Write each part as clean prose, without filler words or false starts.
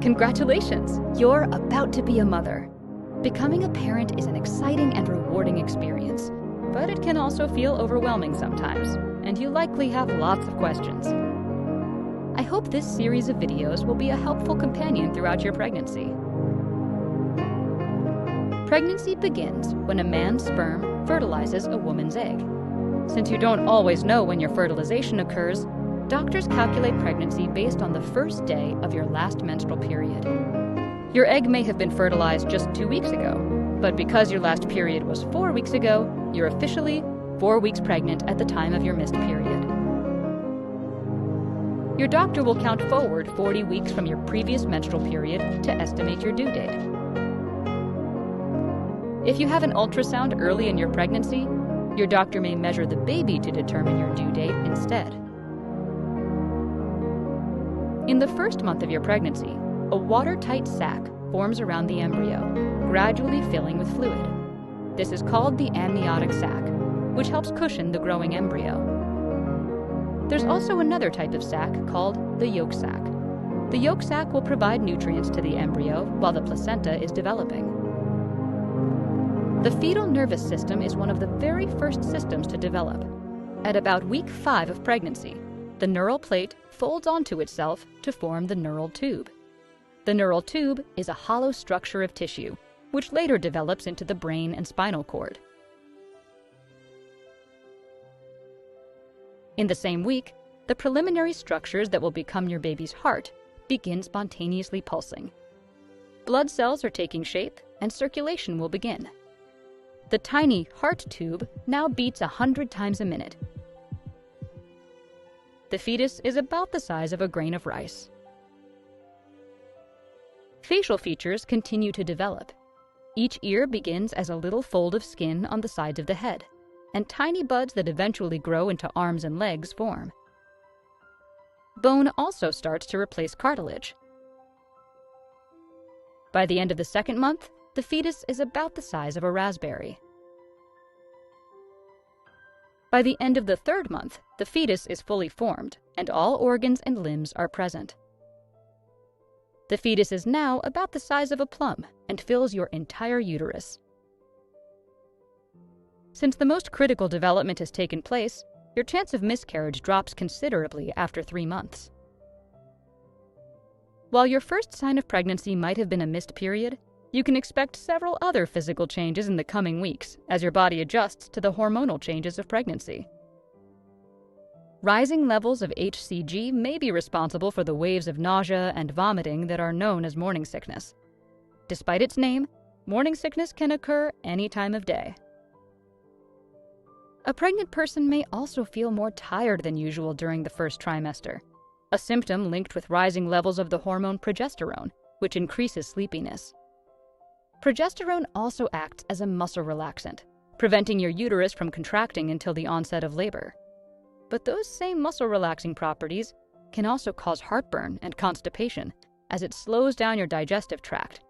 Congratulations! You're about to be a mother. Becoming a parent is an exciting and rewarding experience, but it can also feel overwhelming sometimes, and you likely have lots of questions. I hope this series of videos will be a helpful companion throughout your pregnancy. Pregnancy begins when a man's sperm fertilizes a woman's egg. Since you don't always know when your fertilization occurs, doctors calculate pregnancy based on the first day of your last menstrual period. Your egg may have been fertilized just 2 weeks ago, but because your last period was 4 weeks ago, you're officially 4 weeks pregnant at the time of your missed period. Your doctor will count forward 40 weeks from your previous menstrual period to estimate your due date. If you have an ultrasound early in your pregnancy, your doctor may measure the baby to determine your due date instead. In the first month of your pregnancy, a watertight sac forms around the embryo, gradually filling with fluid. This is called the amniotic sac, which helps cushion the growing embryo. There's also another type of sac called the yolk sac. The yolk sac will provide nutrients to the embryo while the placenta is developing. The fetal nervous system is one of the very first systems to develop. At about week 5 of pregnancy, the neural plate folds onto itself to form the neural tube. The neural tube is a hollow structure of tissue, which later develops into the brain and spinal cord. In the same week, the preliminary structures that will become your baby's heart begin spontaneously pulsing. Blood cells are taking shape, and circulation will begin. The tiny heart tube now beats 100 times a minute. The fetus is about the size of a grain of rice. Facial features continue to develop. Each ear begins as a little fold of skin on the sides of the head, and tiny buds that eventually grow into arms and legs form. Bone also starts to replace cartilage. By the end of the second month, the fetus is about the size of a raspberry. By the end of the third month, the fetus is fully formed, and all organs and limbs are present. The fetus is now about the size of a plum and fills your entire uterus. Since the most critical development has taken place, your chance of miscarriage drops considerably after 3 months. While your first sign of pregnancy might have been a missed period, you can expect several other physical changes in the coming weeks as your body adjusts to the hormonal changes of pregnancy. Rising levels of HCG may be responsible for the waves of nausea and vomiting that are known as morning sickness. Despite its name, morning sickness can occur any time of day. A pregnant person may also feel more tired than usual during the first trimester, a symptom linked with rising levels of the hormone progesterone, which increases sleepiness. Progesterone also acts as a muscle relaxant, preventing your uterus from contracting until the onset of labor. But those same muscle relaxing properties can also cause heartburn and constipation, as it slows down your digestive tract.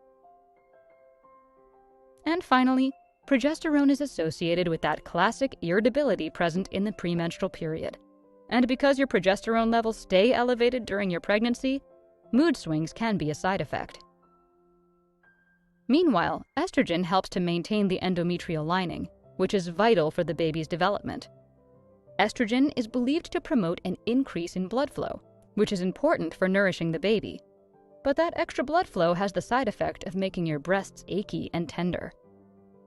And finally, progesterone is associated with that classic irritability present in the premenstrual period. And because your progesterone levels stay elevated during your pregnancy, mood swings can be a side effect. Meanwhile, estrogen helps to maintain the endometrial lining, which is vital for the baby's development. Estrogen is believed to promote an increase in blood flow, which is important for nourishing the baby. But that extra blood flow has the side effect of making your breasts achy and tender.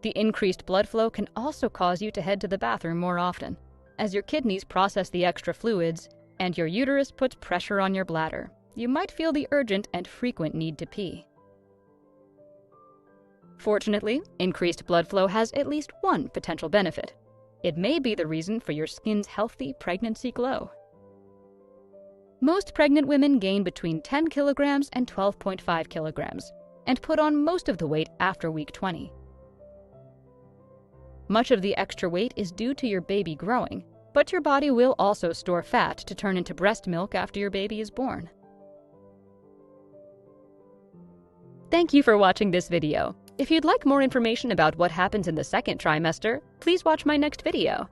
The increased blood flow can also cause you to head to the bathroom more often, as your kidneys process the extra fluids and your uterus puts pressure on your bladder. You might feel the urgent and frequent need to pee. Fortunately, increased blood flow has at least one potential benefit. It may be the reason for your skin's healthy pregnancy glow. Most pregnant women gain between 10 kilograms and 12.5 kilograms and put on most of the weight after week 20. Much of the extra weight is due to your baby growing, but your body will also store fat to turn into breast milk after your baby is born. Thank you for watching this video. If you'd like more information about what happens in the second trimester, please watch my next video.